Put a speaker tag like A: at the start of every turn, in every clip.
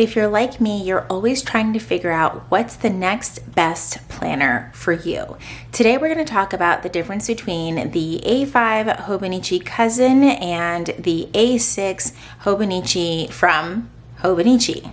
A: If you're like me, you're always trying to figure out what's the next best planner for you. Today we're going to talk about the difference between the A5 Hobonichi Cousin and the A6 Hobonichi from Hobonichi.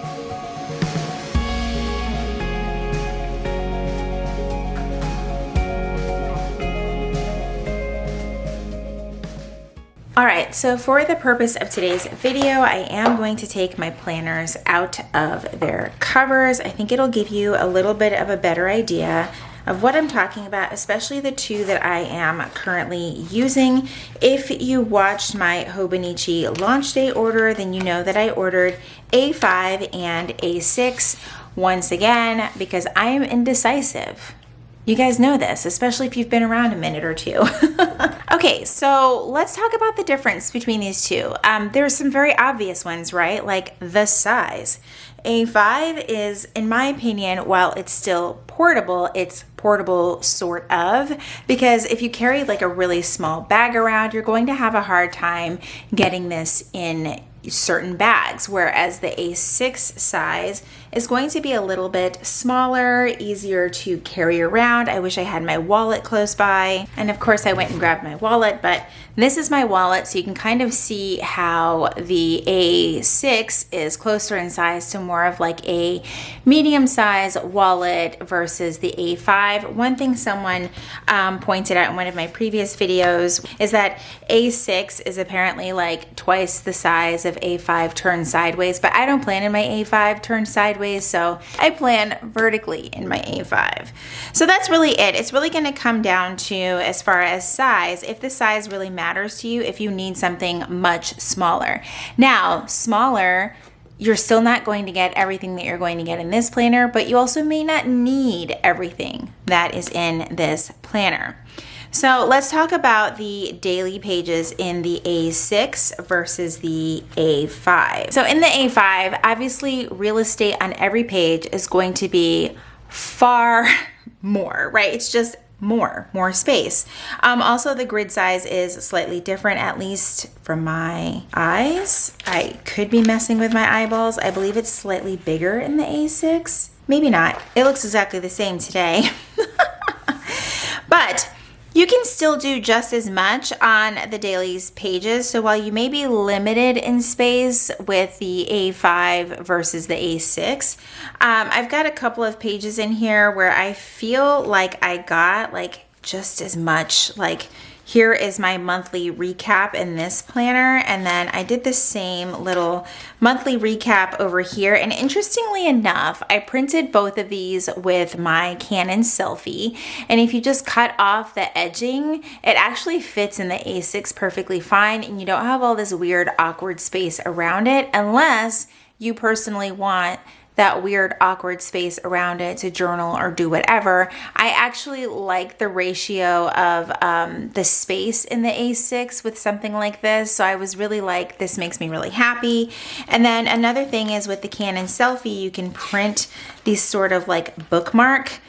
A: Alright, so for the purpose of today's video, I am going to take my planners out of their covers. I think it'll give you a little bit of a better idea of what I'm talking about, especially the two that I am currently using. If you watched my Hobonichi launch day order, then you know that I ordered A5 and A6 once again because I am indecisive. You guys know this, especially if you've been around a minute or two. Okay, so let's talk about the difference between these two. There's some very obvious ones, right? Like the size. A5 is, in my opinion, while it's still portable, it's portable sort of, because if you carry like a really small bag around, you're going to have a hard time getting this in certain bags, whereas the A6 size is going to be a little bit smaller, easier to carry around. I wish I had my wallet close by, and of course I went and grabbed my wallet, but this is my wallet, so you can kind of see how the A6 is closer in size to more of like a medium size wallet versus the A5. One thing someone pointed out in one of my previous videos is that A6 is apparently like twice the size of A5 turned sideways, but I don't plan in my A5 turned sideways, so I plan vertically in my A5. So that's really it. It's really going to come down to, as far as size, if the size really matters to you, if you need something much smaller. Now, smaller, you're still not going to get everything that you're going to get in this planner, but you also may not need everything that is in this planner. So let's talk about the daily pages in the A6 versus the A5. So in the A5, obviously real estate on every page is going to be far more, right? It's just more space. Also, the grid size is slightly different, at least from my eyes. I could be messing with my eyeballs. I believe it's slightly bigger in the A6. Maybe not. It looks exactly the same today. But you can still do just as much on the dailies pages. So while you may be limited in space with the A5 versus the A6, I've got a couple of pages in here where I feel like I got like just as much. Like here is my monthly recap in this planner, and then I did the same little monthly recap over here. And interestingly enough, I printed both of these with my Canon selfie, and if you just cut off the edging, it actually fits in the A6 perfectly fine, and you don't have all this weird awkward space around it, unless you personally want that weird awkward space around it to journal or do whatever. I actually like the ratio of the space in the A6 with something like this, so I was really like, this makes me really happy. And then another thing is with the Canon selfie, you can print these sort of like bookmark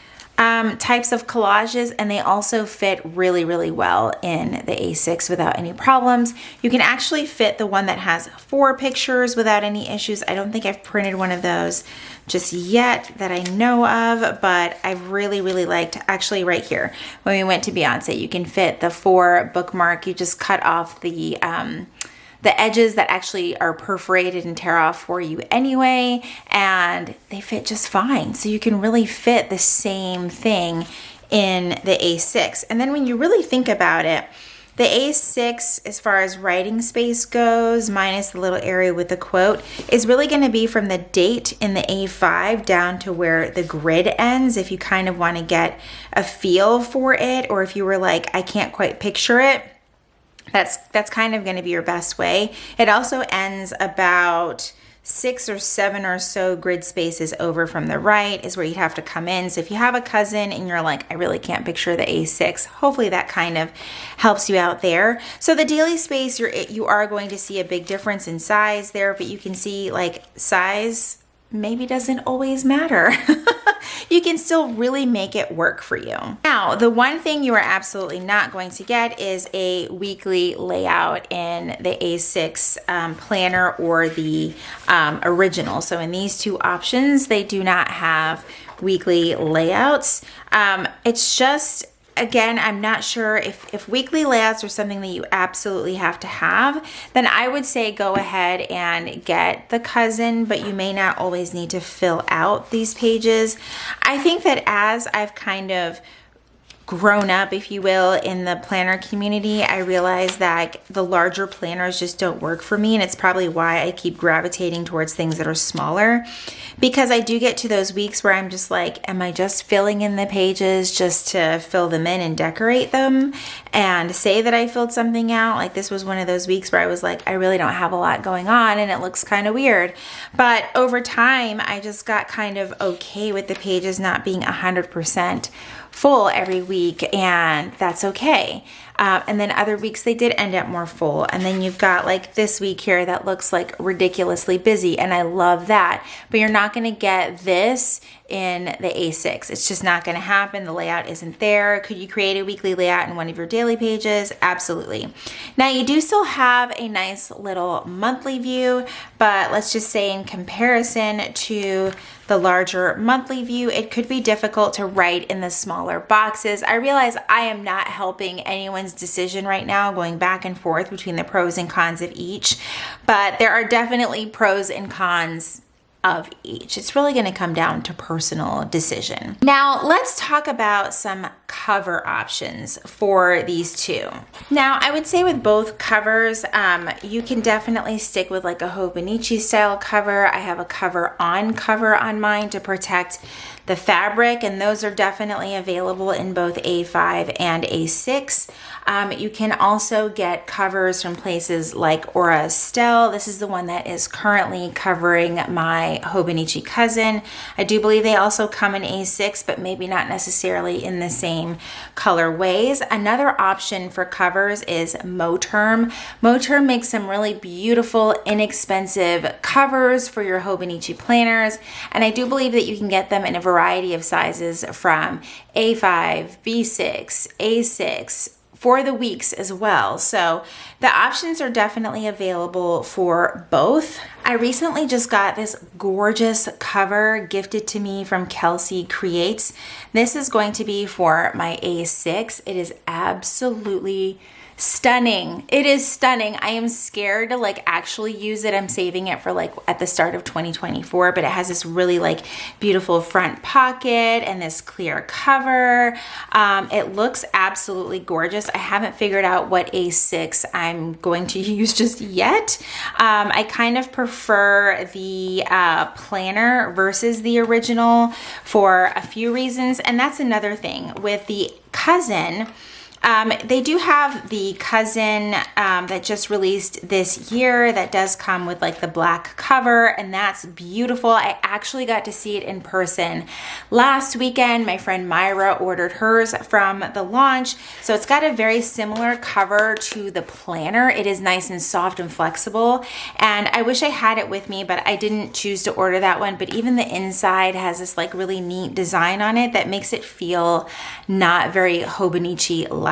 A: types of collages, and they also fit really, really well in the A6 without any problems. You can actually fit the one that has 4 pictures without any issues. I don't think I've printed one of those just yet that I know of, but I've really, really liked, actually right here, when we went to Beyonce, you can fit the 4 bookmark. You just cut off the edges that actually are perforated and tear off for you anyway, and they fit just fine. So you can really fit the same thing in the A6. And then when you really think about it, the A6, as far as writing space goes, minus the little area with the quote, is really going to be from the date in the A5 down to where the grid ends, if you kind of want to get a feel for it, or if you were like, I can't quite picture it. That's kind of going to be your best way. It also ends about 6 or 7 or so grid spaces over from the right is where you'd have to come in. So if you have a cousin and you're like, I really can't picture the A6, hopefully that kind of helps you out there. So the daily space, you are going to see a big difference in size there, but you can see like size maybe doesn't always matter. you can still really make it work for you. Now, the one thing you are absolutely not going to get is a weekly layout in the A6 planner or the original. So in these two options, they do not have weekly layouts. It's just, again, I'm not sure if weekly layouts are something that you absolutely have to have, then I would say go ahead and get the Cousin, but you may not always need to fill out these pages. I think that as I've kind of grown up, if you will, in the planner community, I realize that the larger planners just don't work for me, and it's probably why I keep gravitating towards things that are smaller, because I do get to those weeks where I'm just like, am I just filling in the pages just to fill them in and decorate them and say that I filled something out? Like, this was one of those weeks where I was like, I really don't have a lot going on and it looks kind of weird. But over time, I just got kind of okay with the pages not being 100% full every week, and that's okay. And then other weeks they did end up more full. And then you've got like this week here that looks like ridiculously busy, and I love that. But you're not going to get this in the A6. It's just not going to happen. The layout isn't there. Could you create a weekly layout in one of your daily pages? Absolutely. Now, you do still have a nice little monthly view, but let's just say in comparison to the larger monthly view, it could be difficult to write in the smaller boxes. I realize I am not helping anyone's decision right now, going back and forth between the pros and cons of each, but there are definitely pros and cons of each. It's really going to come down to personal decision. Now, let's talk about some cover options for these two. Now, I would say with both covers, you can definitely stick with like a Hobonichi style cover. I have a cover on mine to protect the fabric, and those are definitely available in both A5 and A6. You can also get covers from places like Aura Estelle. This is the one that is currently covering my Hobonichi Cousin. I do believe they also come in A6, but maybe not necessarily in the same colorways. Another option for covers is Moterm. Moterm makes some really beautiful, inexpensive covers for your Hobonichi planners, and I do believe that you can get them in a variety of sizes from A5, B6, A6, for the weeks as well. So the options are definitely available for both. I recently just got this gorgeous cover gifted to me from Kelsey Creates. This is going to be for my A6. It is absolutely stunning. It is stunning. I am scared to like actually use it. I'm saving it for like at the start of 2024, but it has this really like beautiful front pocket and this clear cover. It looks absolutely gorgeous. I haven't figured out what A6 I'm going to use just yet. I kind of prefer the planner versus the original for a few reasons, and that's another thing with the Cousin. They do have the Cousin that just released this year that does come with like the black cover, and that's beautiful. I actually got to see it in person last weekend. My friend Myra ordered hers from the launch, so it's got a very similar cover to the planner. It is nice and soft and flexible, and I wish I had it with me, but I didn't choose to order that one. But even the inside has this like really neat design on it that makes it feel not very Hobonichi-like.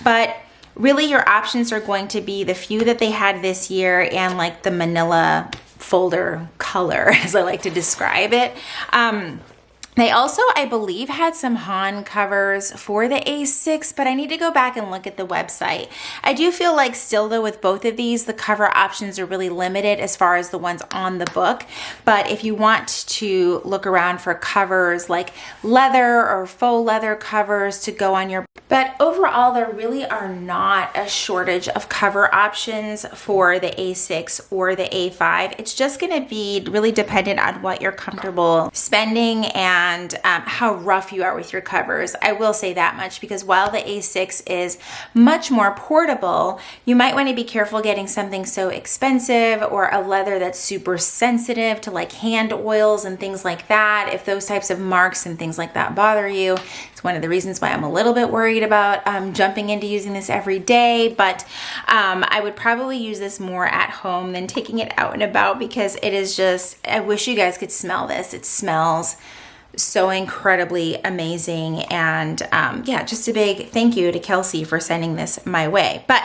A: But really your options are going to be the few that they had this year and like the manila folder color, as I like to describe it. They also, I believe, had some Han covers for the A6, but I need to go back and look at the website. I do feel like still though with both of these, the cover options are really limited as far as the ones on the book. But if you want to look around for covers like leather or faux leather covers to go on your, but overall there really are not a shortage of cover options for the A6 or the A5. It's just going to be really dependent on what you're comfortable spending and how rough you are with your covers. I will say that much, because while the A6 is much more portable, you might want to be careful getting something so expensive or a leather that's super sensitive to like hand oils and things like that. If those types of marks and things like that bother you, it's one of the reasons why I'm a little bit worried about jumping into using this every day. But I would probably use this more at home than taking it out and about, because it is just, I wish you guys could smell this. It smells so incredibly amazing. And yeah, just a big thank you to Kelsey for sending this my way. But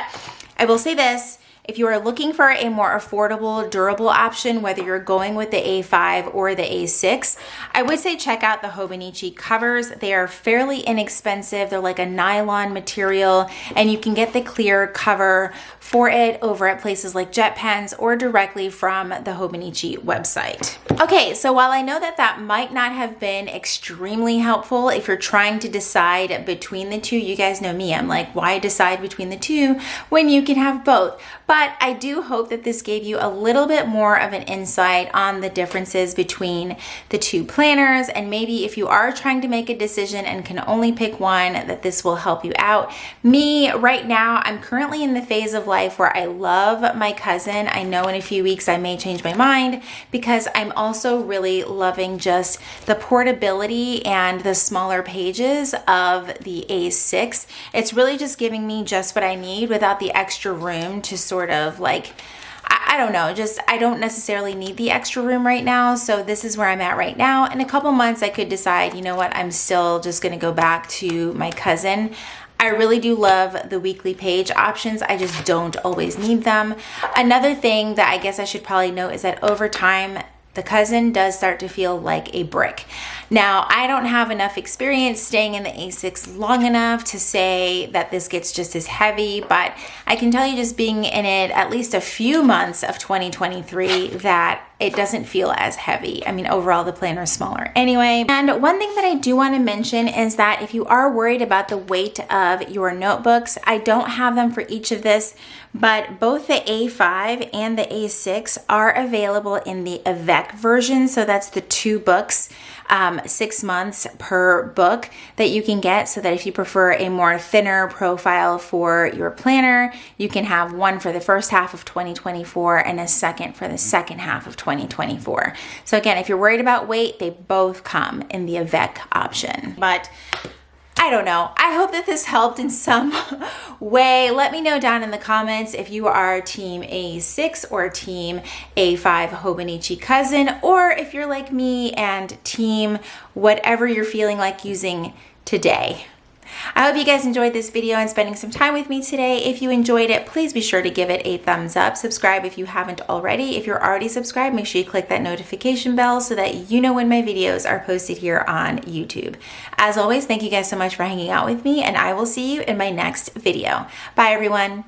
A: I will say this. If you are looking for a more affordable, durable option, whether you're going with the A5 or the A6, I would say check out the Hobonichi covers. They are fairly inexpensive. They're like a nylon material, and you can get the clear cover for it over at places like JetPens or directly from the Hobonichi website. Okay, so while I know that that might not have been extremely helpful if you're trying to decide between the two, you guys know me, I'm like, why decide between the two when you can have both? But I do hope that this gave you a little bit more of an insight on the differences between the two planners, and maybe if you are trying to make a decision and can only pick one, that this will help you out. Me, right now, I'm currently in the phase of life where I love my cousin. I know in a few weeks I may change my mind because I'm also really loving just the portability and the smaller pages of the A6. It's really just giving me just what I need without the extra room to sort of like, I don't know, just I don't necessarily need the extra room right now. So this is where I'm at right now. In a couple months, I could decide, you know what, I'm still just going to go back to my cousin. I really do love the weekly page options. I just don't always need them. Another thing that I guess I should probably note is that over time, the cousin does start to feel like a brick. Now, I don't have enough experience staying in the A6 long enough to say that this gets just as heavy, but I can tell you just being in it at least a few months of 2023 that it doesn't feel as heavy. I mean, overall, the planner is smaller anyway. And one thing that I do want to mention is that if you are worried about the weight of your notebooks, I don't have them for each of this, but both the A5 and the A6 are available in the Avec version. So that's the 2 books, 6 months per book that you can get, so that if you prefer a more thinner profile for your planner, you can have one for the first half of 2024 and a second for the second half of 2024. So again, if you're worried about weight, they both come in the Avec option. But I don't know. I hope that this helped in some way. Let me know down in the comments if you are team A6 or team A5 Hobonichi Cousin, or if you're like me and team whatever you're feeling like using today. I hope you guys enjoyed this video and spending some time with me today. If you enjoyed it, please be sure to give it a thumbs up. Subscribe if you haven't already. If you're already subscribed, make sure you click that notification bell so that you know when my videos are posted here on YouTube. As always, thank you guys so much for hanging out with me, and I will see you in my next video. Bye, everyone.